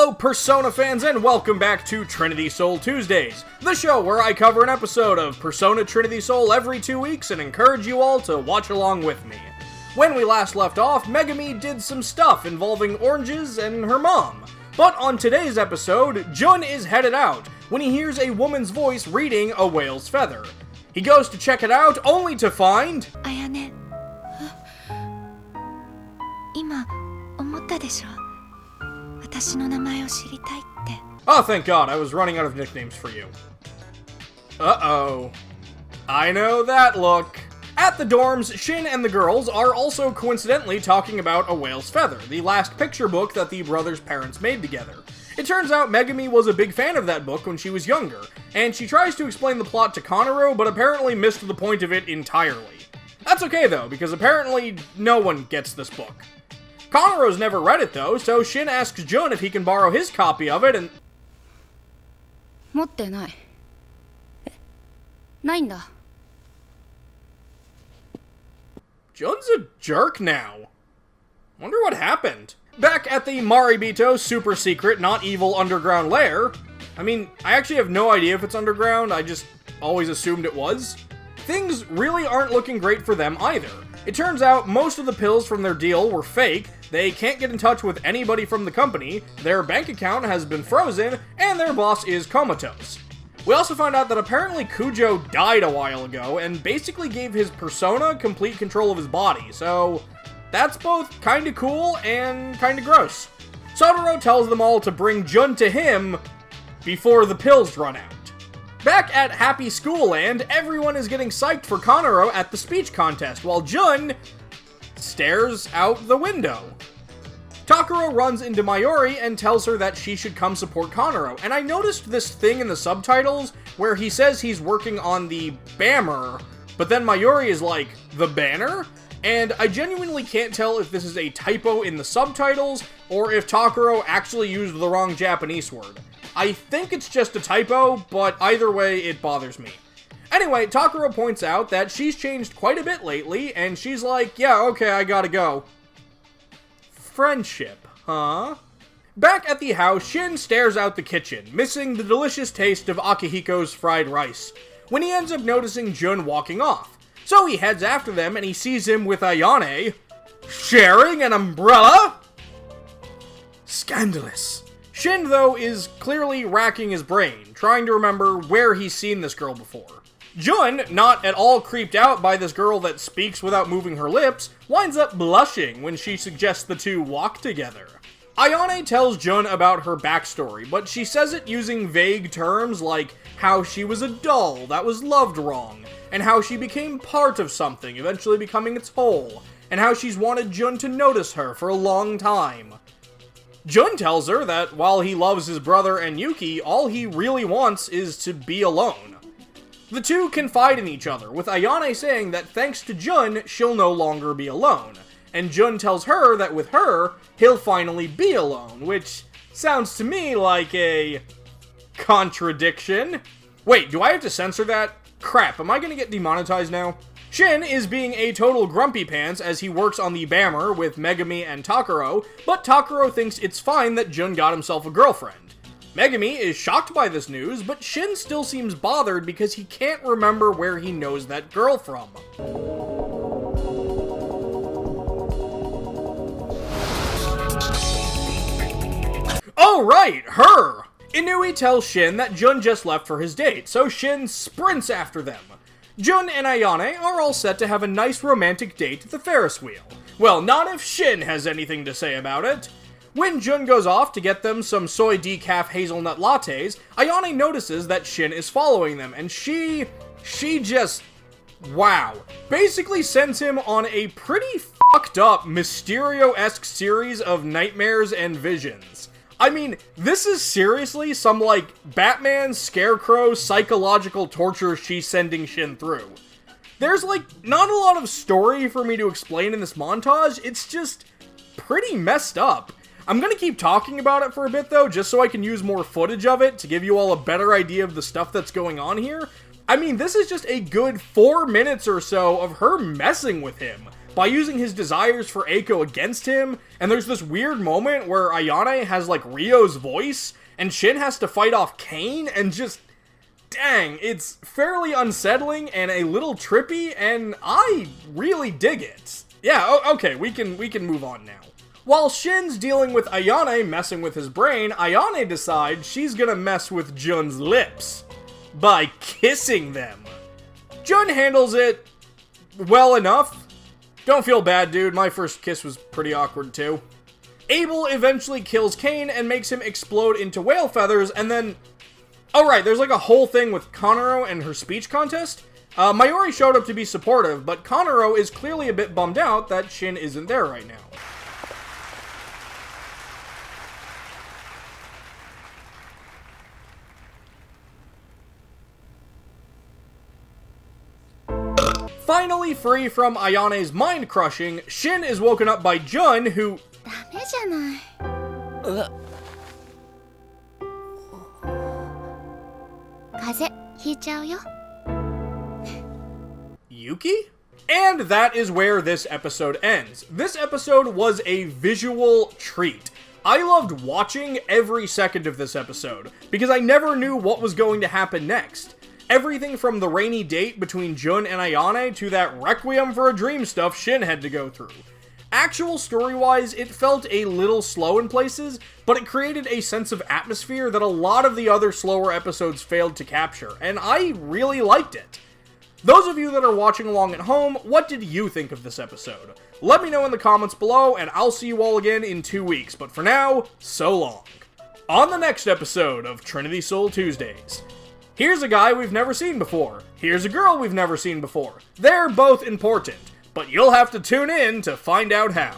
Hello Persona fans and welcome back to Trinity Soul Tuesdays, the show where I cover an episode of Persona Trinity Soul every 2 weeks and encourage you all to watch along with me. When we last left off, Megami did some stuff involving oranges and her mom. But on today's episode, Jun is headed out when he hears a woman's voice reading a whale's feather. He goes to check it out only to find... Ayane. 今思ったでしょ? 私の名前を知りたいって. Oh, thank God, I was running out of nicknames for you. Uh-oh. I know that look. At the dorms, Shin and the girls are also coincidentally talking about A Whale's Feather, the last picture book that the brothers' parents made together. It turns out Megami was a big fan of that book when she was younger, and she tries to explain the plot to Konoro, but apparently missed the point of it entirely. That's okay though, because apparently no one gets this book. Konoro's never read it though, so Shin asks Jun if he can borrow his copy of it and... 持ってない。ないんだ。 Jun's a jerk now. Wonder what happened. Back at the Maribito super secret, not evil underground lair. I mean, I actually have no idea if it's underground, I just always assumed it was. Things really aren't looking great for them either. It turns out most of the pills from their deal were fake, they can't get in touch with anybody from the company, their bank account has been frozen, and their boss is comatose. We also find out that apparently Kujo died a while ago and basically gave his persona complete control of his body, so that's both kinda cool and kinda gross. Sotaro tells them all to bring Jun to him before the pills run out. Back at Happy School Land, everyone is getting psyched for Konoro at the speech contest, while Jun stares out the window. Takuro runs into Mayuri and tells her that she should come support Konoro, and I noticed this thing in the subtitles where he says he's working on the Bammer, but then Mayuri is like, the banner? And I genuinely can't tell if this is a typo in the subtitles, or if Takuro actually used the wrong Japanese word. I think it's just a typo, but either way, it bothers me. Anyway, Takuro points out that she's changed quite a bit lately, and she's like, yeah, okay, I gotta go. Friendship, huh? Back at the house, Shin stares out the kitchen, missing the delicious taste of Akihiko's fried rice, when he ends up noticing Jun walking off. So he heads after them, and he sees him with Ayane, sharing an umbrella? Scandalous. Shin, though, is clearly racking his brain, trying to remember where he's seen this girl before. Jun, not at all creeped out by this girl that speaks without moving her lips, winds up blushing when she suggests the two walk together. Ayane tells Jun about her backstory, but she says it using vague terms like how she was a doll that was loved wrong, and how she became part of something, eventually becoming its whole, and how she's wanted Jun to notice her for a long time. Jun tells her that while he loves his brother and Yuki, all he really wants is to be alone. The two confide in each other, with Ayane saying that thanks to Jun, she'll no longer be alone. And Jun tells her that with her, he'll finally be alone, which sounds to me like a contradiction. Wait, do I have to censor that? Crap, am I gonna get demonetized now? Shin is being a total grumpy pants as he works on the Bammer with Megami and Takuro, but Takuro thinks it's fine that Jun got himself a girlfriend. Megami is shocked by this news, but Shin still seems bothered because he can't remember where he knows that girl from. Oh right, her! Inui tells Shin that Jun just left for his date, so Shin sprints after them. Jun and Ayane are all set to have a nice romantic date at the Ferris wheel. Well, not if Shin has anything to say about it. When Jun goes off to get them some soy decaf hazelnut lattes, Ayane notices that Shin is following them, and she just, wow, basically sends him on a pretty fucked up Mysterio-esque series of nightmares and visions. I mean, this is seriously some, like, Batman Scarecrow psychological torture she's sending Shin through. There's, like, not a lot of story for me to explain in this montage, it's just pretty messed up. I'm gonna keep talking about it for a bit, though, just so I can use more footage of it to give you all a better idea of the stuff that's going on here. I mean, this is just a good 4 minutes or so of her messing with him. by using his desires for Eiko against him, and there's this weird moment where Ayane has, like, Ryo's voice, and Shin has to fight off Kane, and just, dang, it's fairly unsettling and a little trippy, and I really dig it. Yeah, okay, we can move on now. While Shin's dealing with Ayane messing with his brain, Ayane decides she's gonna mess with Jun's lips by kissing them. Jun handles it well enough. Don't feel bad, dude. My first kiss was pretty awkward, too. Abel eventually kills Kane and makes him explode into whale feathers, and then... Oh, right, there's like a whole thing with Konoro and her speech contest. Mayuri showed up to be supportive, but Konoro is clearly a bit bummed out that Shin isn't there right now. Finally free from Ayane's mind crushing, Shin is woken up by Jun, who... ダメじゃない風邪ひいちゃうよ Yuki? And that is where this episode ends. This episode was a visual treat. I loved watching every second of this episode, because I never knew what was going to happen next. Everything from the rainy date between Jun and Ayane to that Requiem for a Dream stuff Shin had to go through. Actual story-wise, it felt a little slow in places, but it created a sense of atmosphere that a lot of the other slower episodes failed to capture, and I really liked it. Those of you that are watching along at home, what did you think of this episode? Let me know in the comments below, and I'll see you all again in 2 weeks, but for now, so long. On the next episode of Trinity Soul Tuesdays, here's a guy we've never seen before. Here's a girl we've never seen before. They're both important, but you'll have to tune in to find out how.